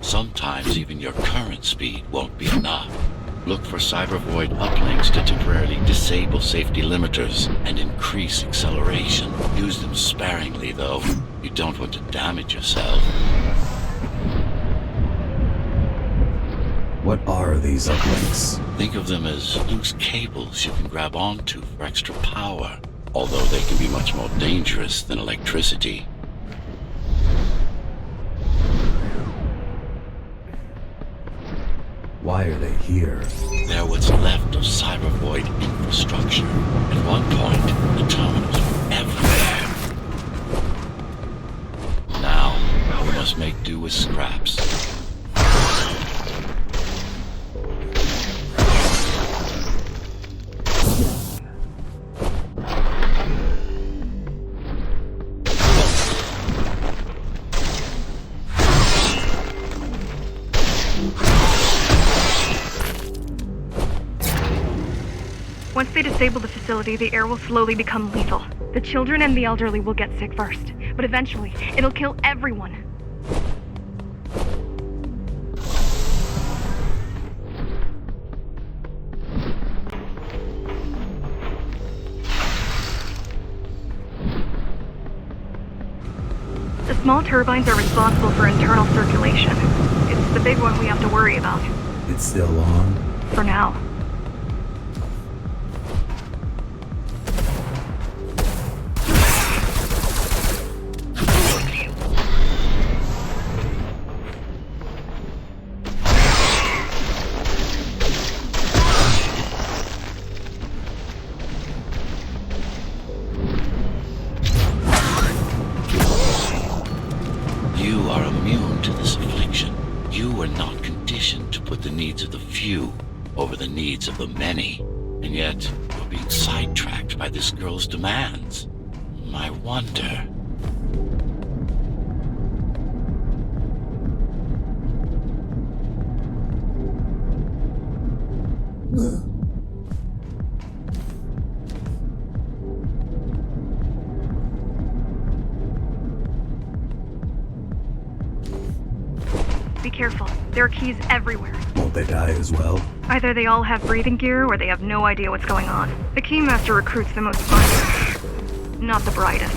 Sometimes even your current speed won't be enough. Look for cybervoid uplinks to temporarily disable safety limiters and increase acceleration. Use them sparingly, though. You don't want to damage yourself. What are these uplinks? Think of them as loose cables you can grab onto for extra power, although they can be much more dangerous than electricity. Why are they here? They're what's left of cybervoid infrastructure. At one point, the terminals were everywhere. Now, we must make do with scraps. Once they disable the facility, the air will slowly become lethal. The children and the elderly will get sick first, but eventually, it'll kill everyone. The small turbines are responsible for internal circulation. It's the big one we have to worry about. It's still on? For now. You are immune to this affliction. You were not conditioned to put the needs of the few over the needs of the many. And yet, you're being sidetracked by this girl's demands. I wonder... Be careful. There are keys everywhere. Won't they die as well? Either they all have breathing gear or they have no idea what's going on. The Keymaster recruits the most fun, not the brightest.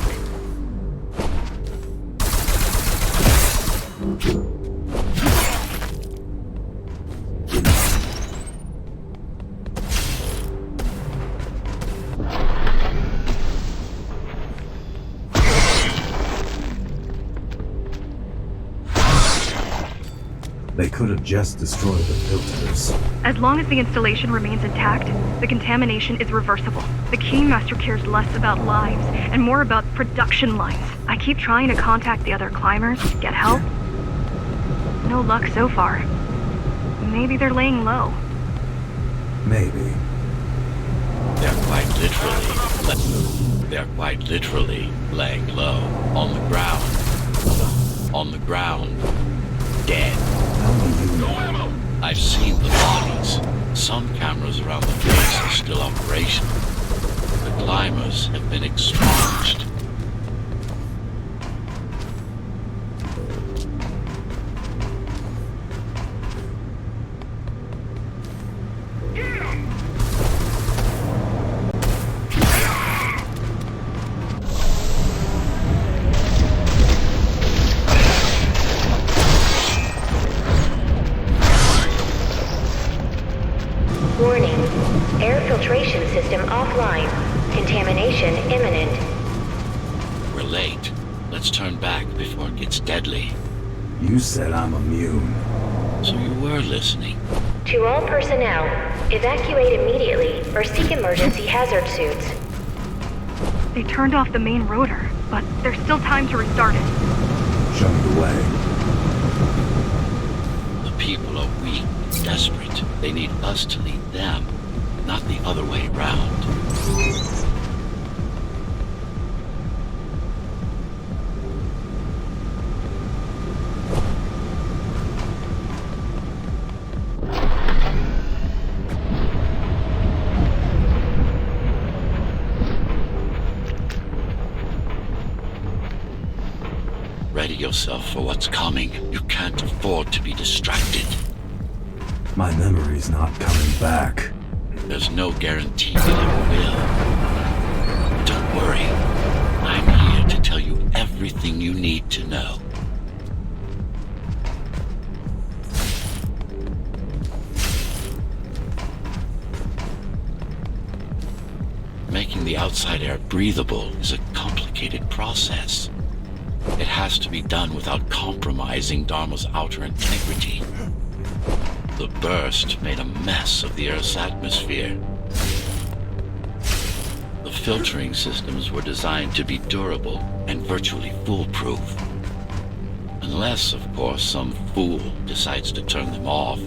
They could have just destroyed the filters. As long as the installation remains intact, the contamination is reversible. The Keymaster cares less about lives and more about production lines. I keep trying to contact the other climbers, get help. No luck so far. Maybe they're laying low. Maybe. They're quite literally laying low. On the ground. On the ground. Dead. How do you know? I've seen the bodies. Some cameras around the base are still operational. The climbers have been expunged. Warning. Air filtration system offline. Contamination imminent. We're late. Let's turn back before it gets deadly. You said I'm immune. So you were listening. To all personnel, evacuate immediately or seek emergency hazard suits. They turned off the main rotor, but there's still time to restart it. Show me the way. The people are weak, desperate. They need us to lead them, not the other way round. Ready yourself for what's coming. You can't afford to be distracted. My memory's not coming back. There's no guarantee that it will. Don't worry. I'm here to tell you everything you need to know. Making the outside air breathable is a complicated process. It has to be done without compromising Dharma's outer integrity. The burst made a mess of the Earth's atmosphere. The filtering systems were designed to be durable and virtually foolproof. Unless, of course, some fool decides to turn them off.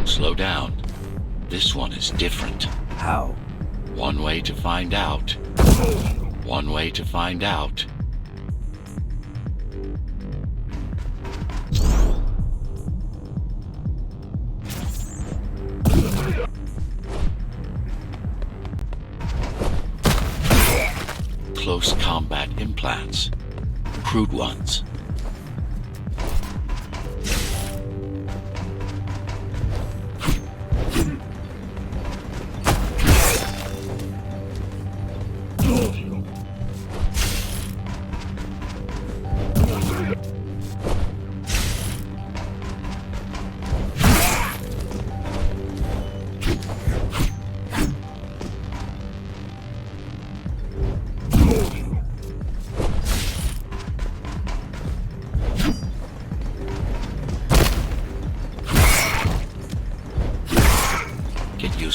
Slow down. This one is different. How? One way to find out. One way to find out. Close combat implants. Crude ones.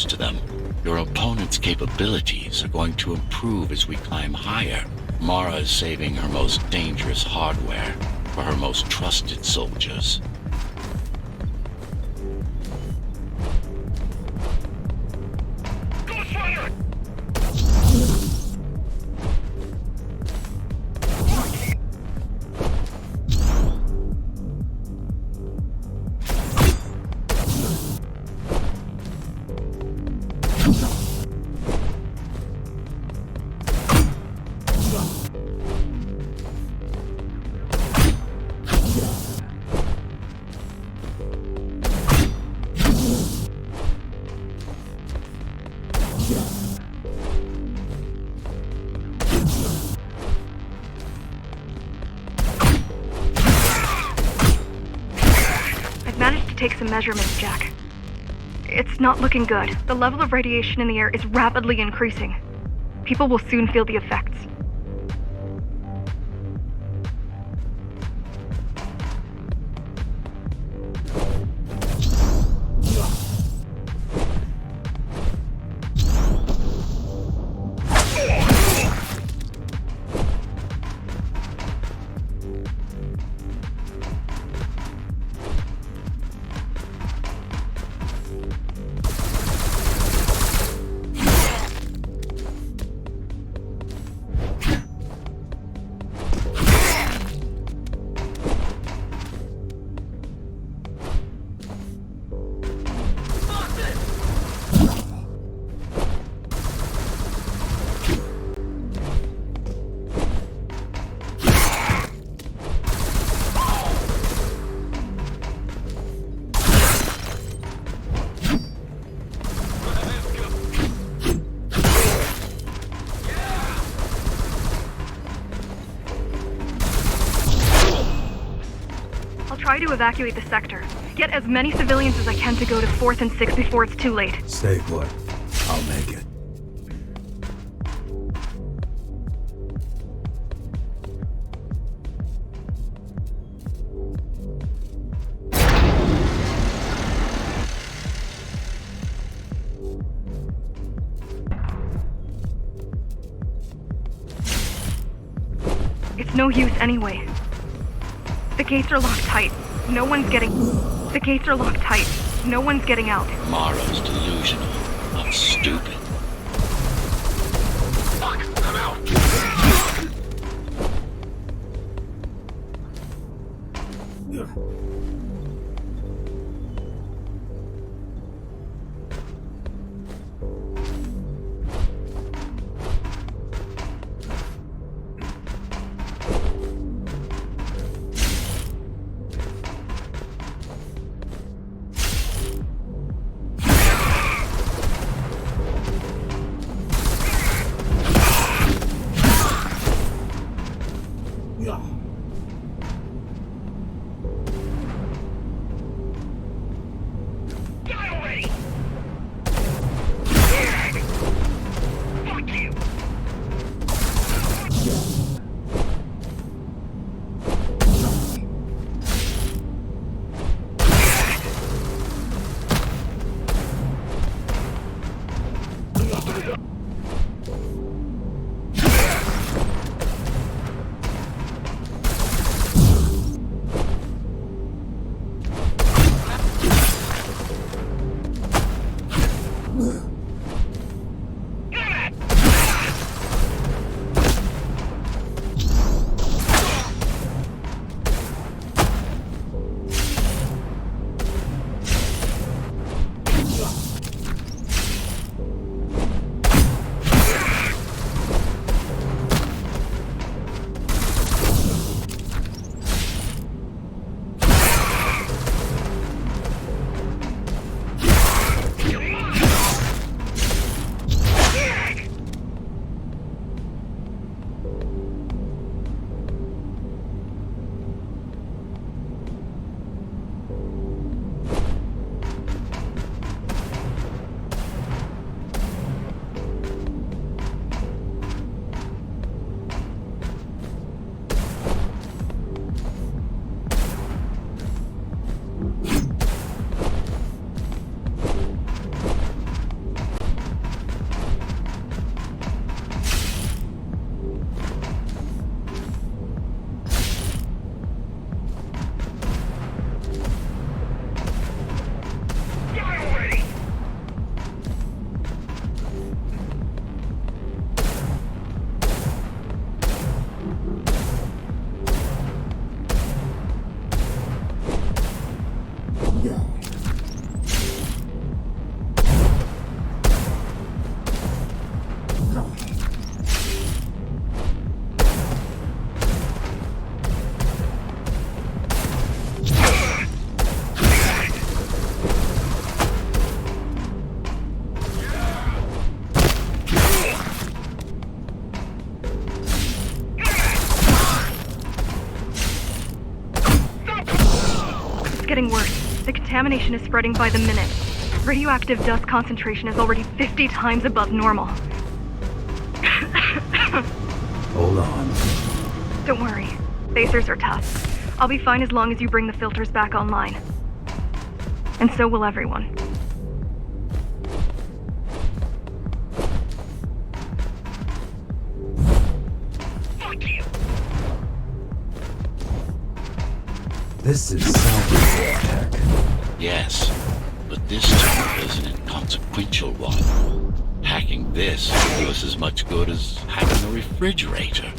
close to them. Your opponent's capabilities are going to improve as we climb higher. Mara is saving her most dangerous hardware for her most trusted soldiers. Ghostrunner! I've managed to take some measurements, Jack. It's not looking good. The level of radiation in the air is rapidly increasing. People will soon feel the effects. Try to evacuate the sector. Get as many civilians as I can to go to 4th and 6th before it's too late. Stay put. I'll make it. It's no use anyway. The gates are locked tight. No one's getting... The gates are locked tight. No one's getting out. Mara's delusional, not stupid. Fuck! I'm out! getting worse. The contamination is spreading by the minute. Radioactive dust concentration is already 50 times above normal. Hold on. Don't worry. Spacers are tough. I'll be fine as long as you bring the filters back online. And so will everyone. This is salvage tech. Yes, but this time is an inconsequential one. Hacking this will do us as much good as hacking a refrigerator.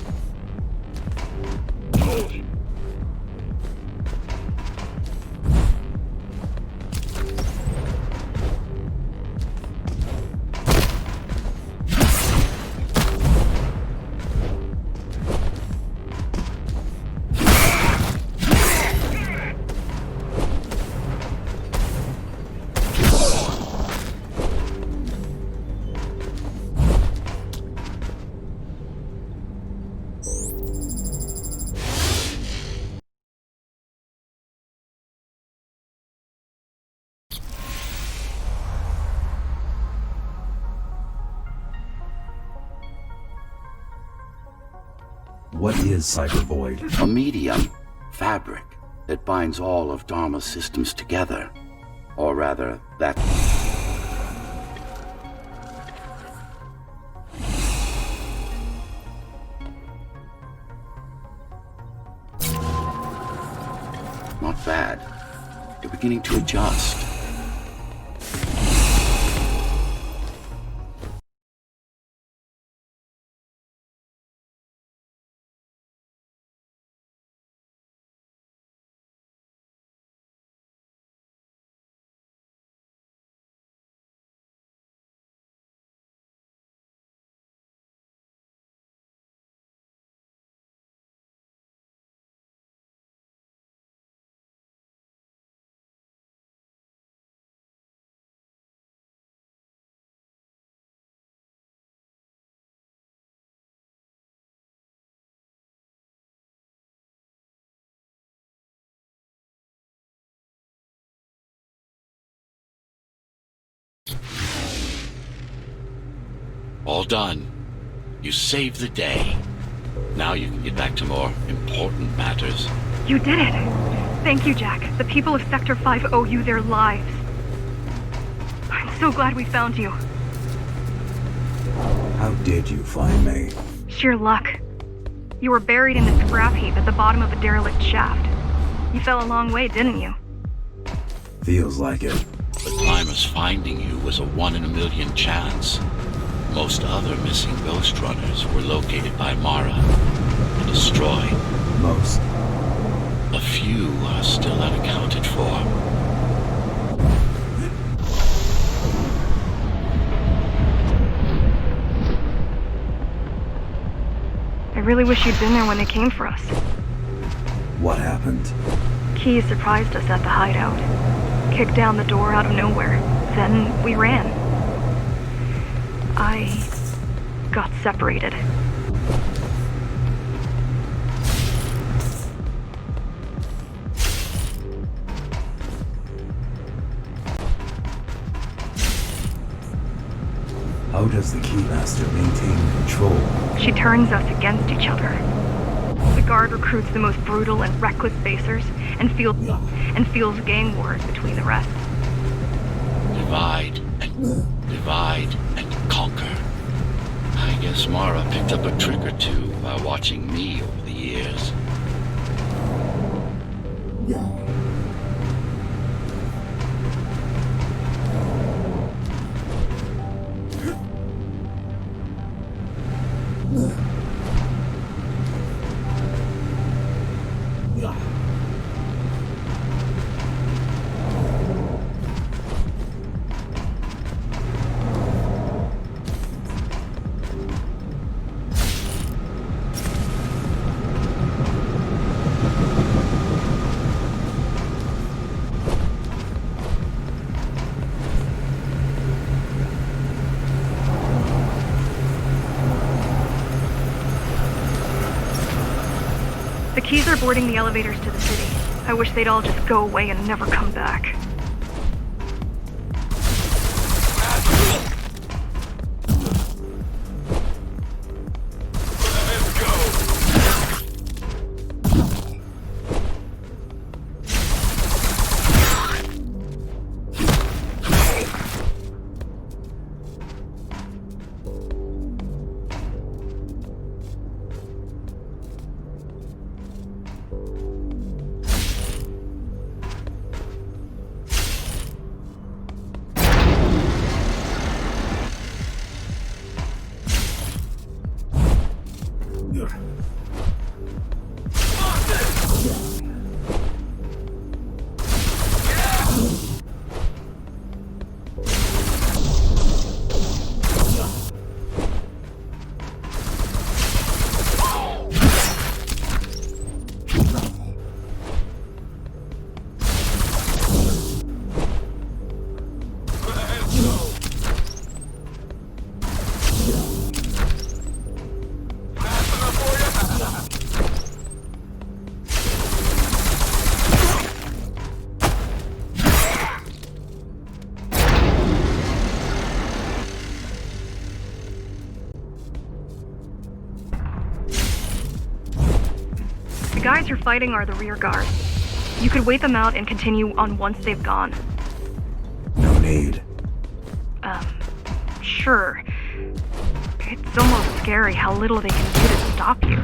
What is Cyber Void? A medium, fabric, that binds all of Dharma's systems together. Or rather, that... Not bad. They're beginning to adjust. All done. You saved the day. Now you can get back to more important matters. You did it! Thank you, Jack. The people of Sector 5 owe you their lives. I'm so glad we found you. How did you find me? Sheer luck. You were buried in a scrap heap at the bottom of a derelict shaft. You fell a long way, didn't you? Feels like it. The climbers finding you was a 1 in a million chance. Most other missing Ghostrunners were located by Mara and destroyed. Most. A few are still unaccounted for. I really wish you'd been there when they came for us. What happened? Key surprised us at the hideout. Kicked down the door out of nowhere. Then we ran. I got separated. How does the Keymaster maintain control? She turns us against each other. The Guard recruits the most brutal and reckless basers and feels gang wars between the rest. Divide and conquer. I guess Mara picked up a trick or two by watching me over the years. boarding the elevators to the city. I wish they'd all just go away and never come back. The guys you're fighting are the rear guard. You could wait them out and continue on once they've gone. No need. Sure. It's almost scary how little they can do to stop you.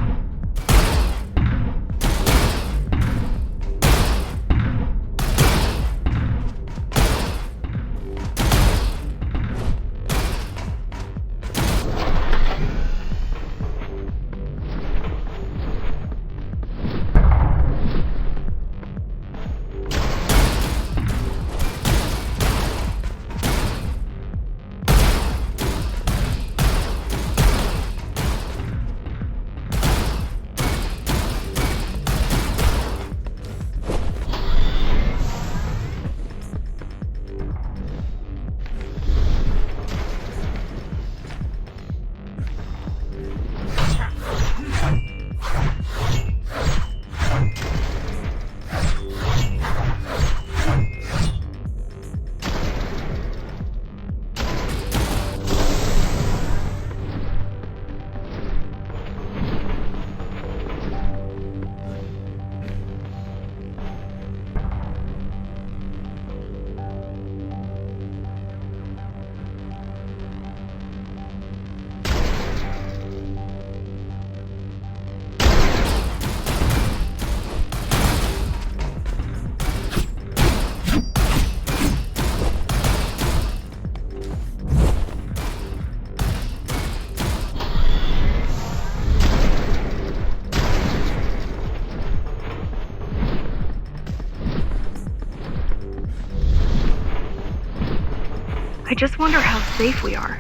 I just wonder how safe we are.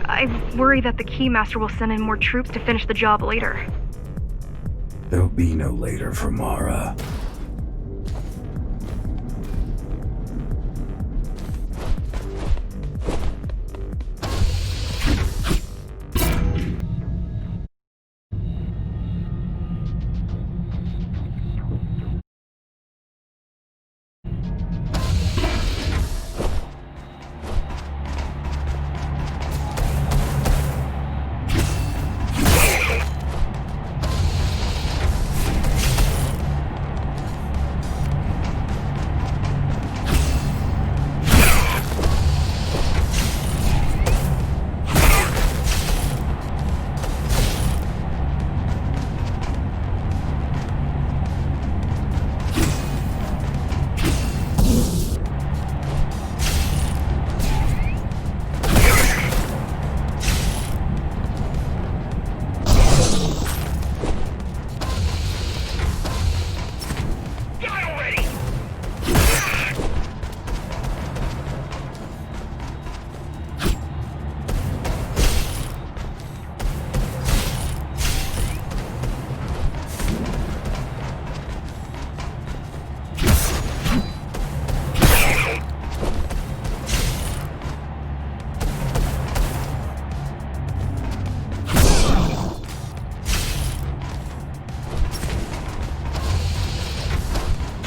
I worry that the Keymaster will send in more troops to finish the job later. There'll be no later for Mara.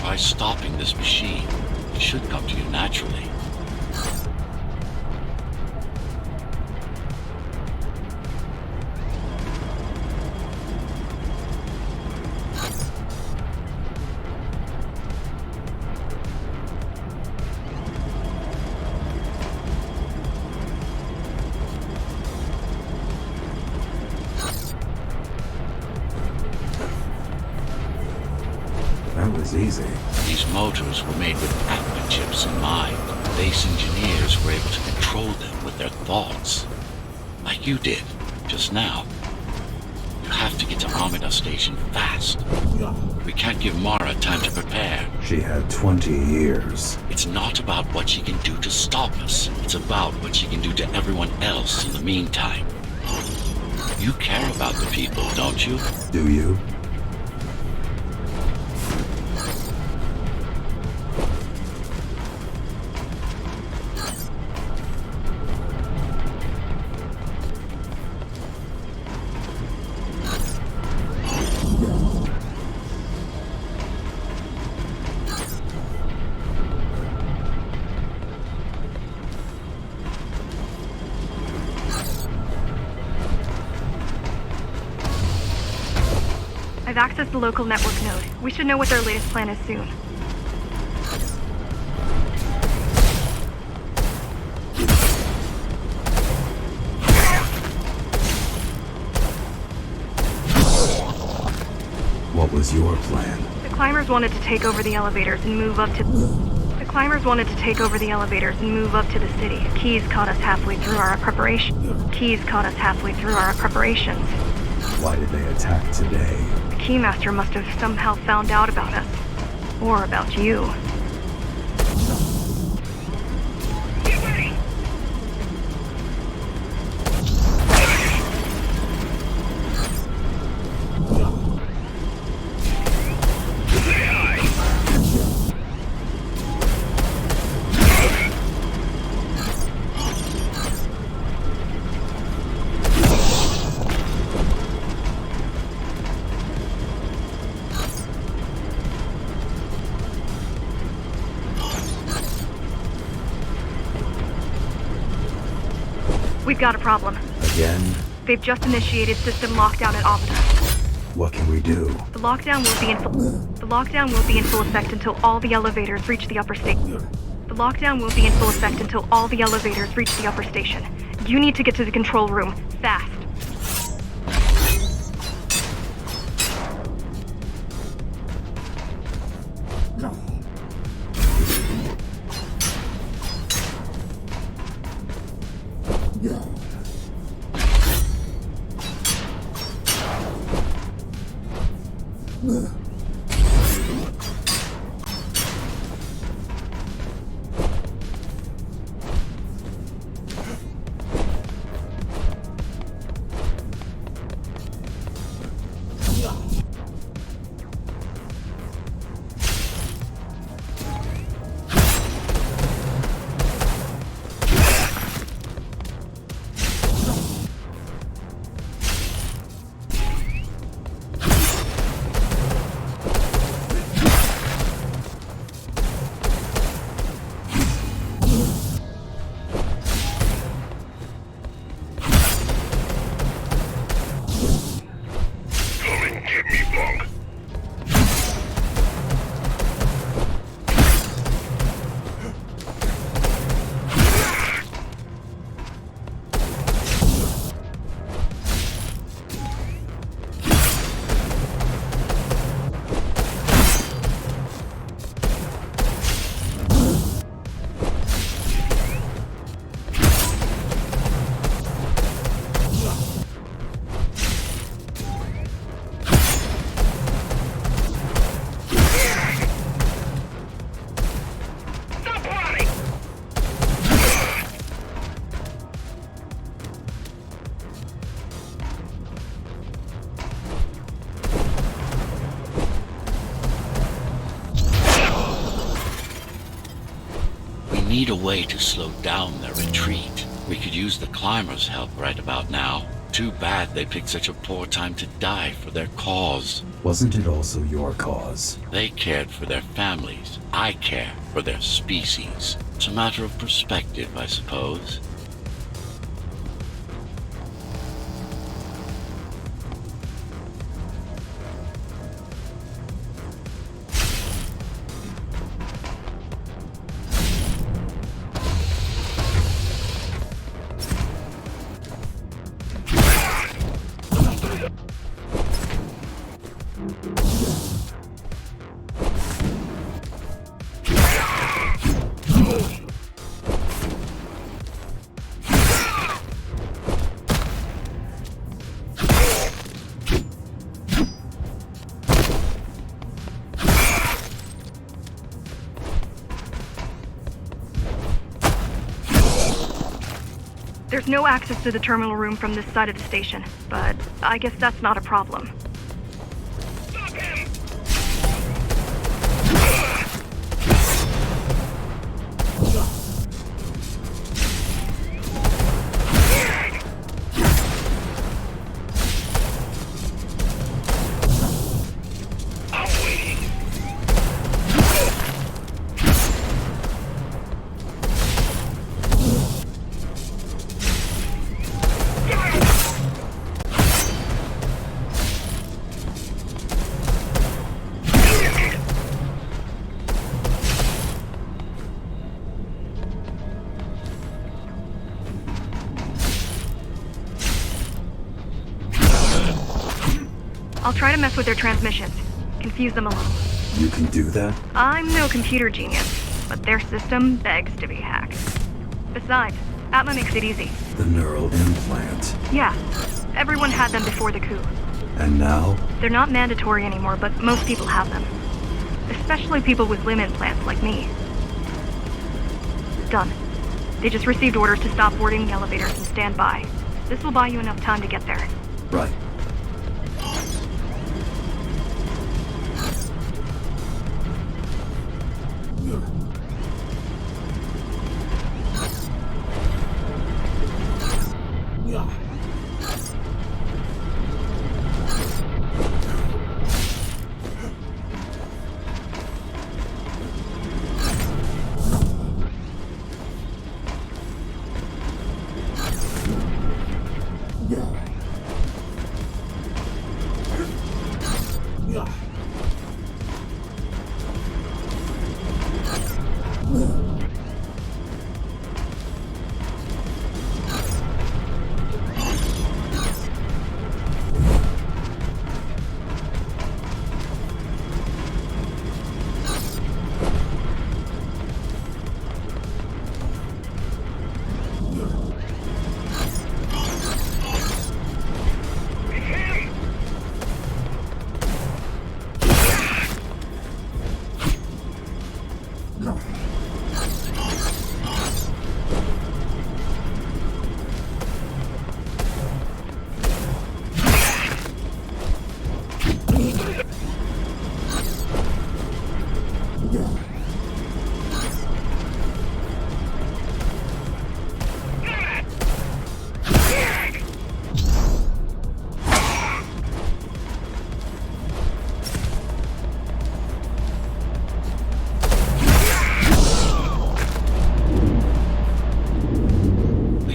try stopping this machine. It should come to you naturally. That was easy. These motors were made with Atma chips in mind. Base engineers were able to control them with their thoughts. Like you did, just now. You have to get to Amida Station fast. We can't give Mara time to prepare. She had 20 years. It's not about what she can do to stop us. It's about what she can do to everyone else in the meantime. You care about the people, don't you? Do you? I've accessed the local network node. We should know what their latest plan is soon. What was your plan? The climbers wanted to take over the elevators and move up to... The climbers wanted to take over the elevators and move up to the city. Keys caught us halfway through our preparations. Why did they attack today? The Keymaster must have somehow found out about us. Or about you. We've got a problem. Again? They've just initiated system lockdown at Amida. What can we do? The lockdown will be in full effect until all the elevators reach the upper station. You need to get to the control room, fast. We need a way to slow down their retreat. We could use the climbers' help right about now too bad they picked such a poor time to die for their cause. Wasn't it also your cause? They cared for their families. I care for their species. It's a matter of perspective, I suppose. There's no access to the terminal room from this side of the station, but I guess that's not a problem. I'll try to mess with their transmissions. Confuse them a little. You can do that? I'm no computer genius, but their system begs to be hacked. Besides, Atma makes it easy. The neural implant. Yeah, everyone had them before the coup. And now? They're not mandatory anymore, but most people have them. Especially people with limb implants like me. Done. They just received orders to stop boarding the elevators and stand by. This will buy you enough time to get there. Right.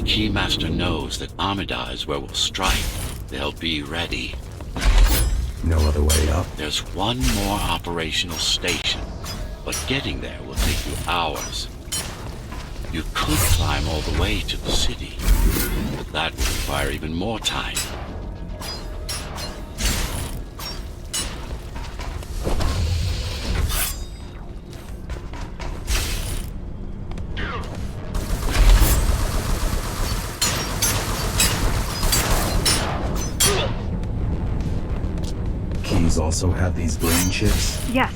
Keymaster knows that Amida is where we'll strike. They'll be ready. No other way up? There's one more operational station, but getting there will take you hours. You could climb all the way to the city, but that would require even more time. Keys also have these brain chips? Yes,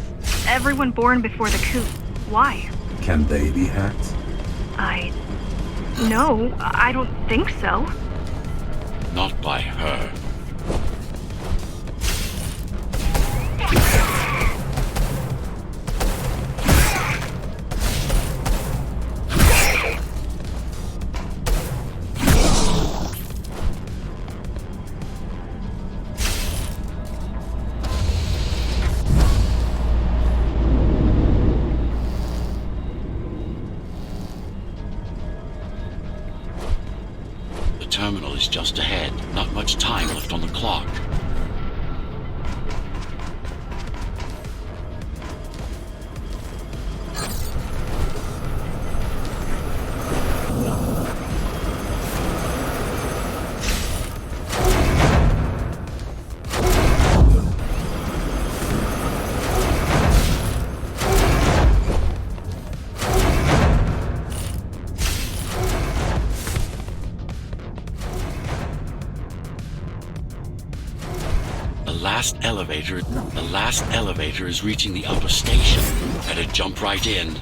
everyone born before the coup. Why? Can they be hacked? No, I don't think so. Not by her. The last elevator is reaching the upper station. Better jump right in.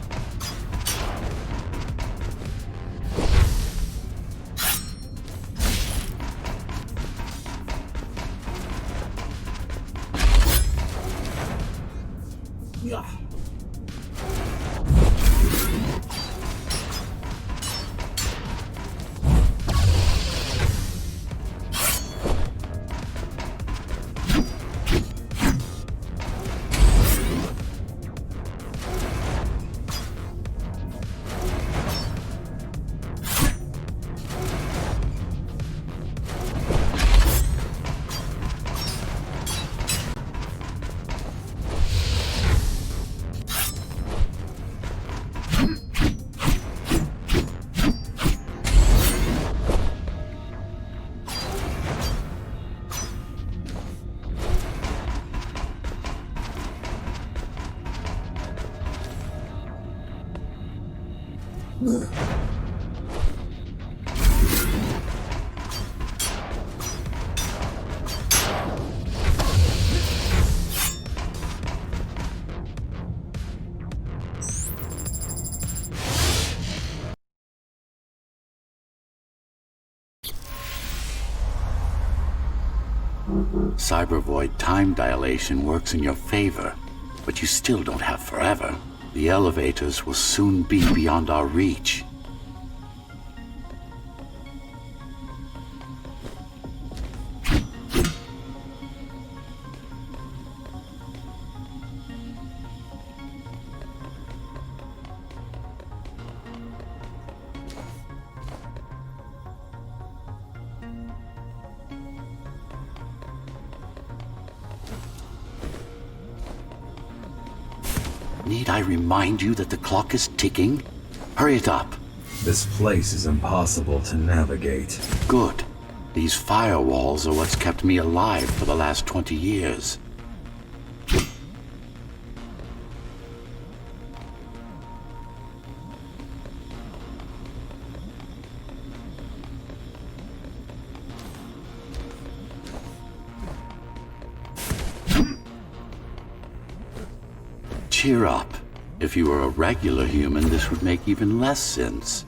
Cybervoid time dilation works in your favor, but you still don't have forever. The elevators will soon be beyond our reach. Need I remind you that the clock is ticking? Hurry it up. This place is impossible to navigate. Good. These firewalls are what's kept me alive for the last 20 years. Cheer up. If you were a regular human, this would make even less sense.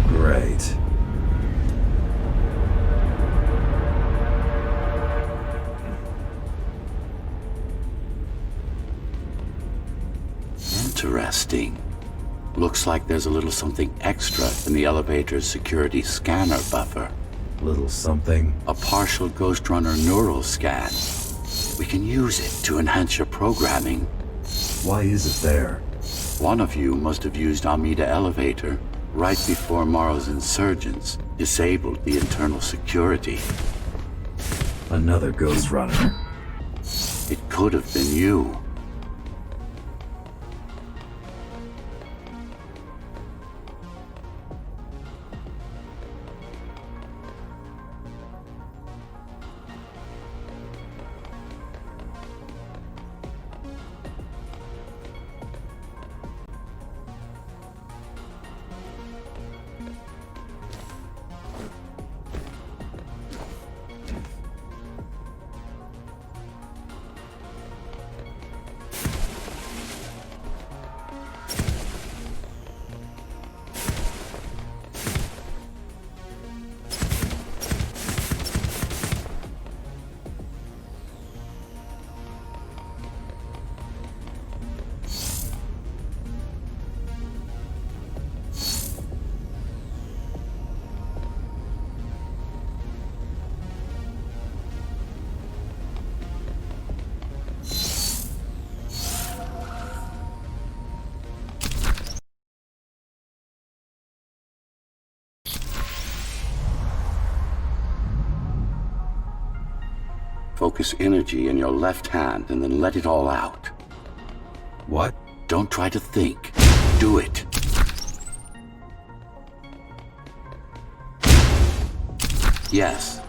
Great. Interesting. Looks like there's a little something extra in the elevator's security scanner buffer. Little something. A partial Ghostrunner neural scan. We can use it to enhance your programming. Why is it there? One of you must have used Amida Elevator right before Morrow's insurgents disabled the internal security. Another Ghostrunner. It could have been you. Focus energy in your left hand and then let it all out. What? Don't try to think. Do it. Yes.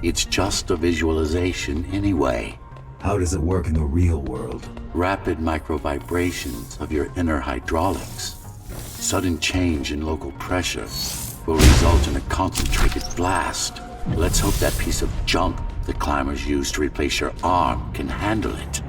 It's just a visualization anyway. How does it work in the real world? Rapid microvibrations of your inner hydraulics. Sudden change in local pressure will result in a concentrated blast. Let's hope that piece of junk the climbers use to replace your arm can handle it.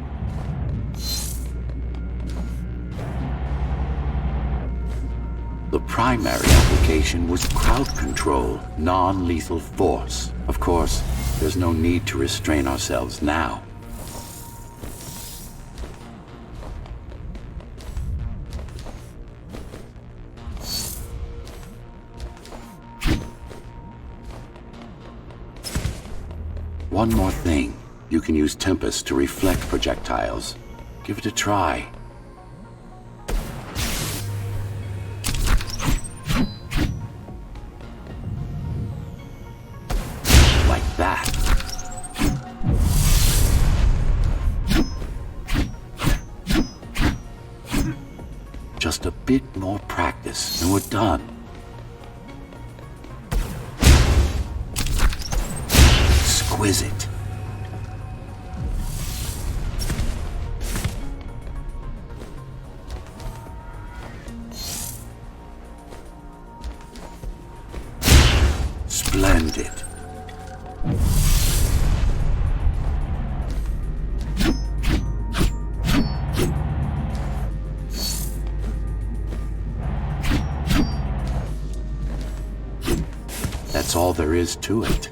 The primary application was crowd control, non-lethal force. Of course, there's no need to restrain ourselves now. One more thing. You can use Tempest to reflect projectiles. Give it a try. Like that. Just a bit more practice and we're done. Exquisite. Splendid. That's all there is to it.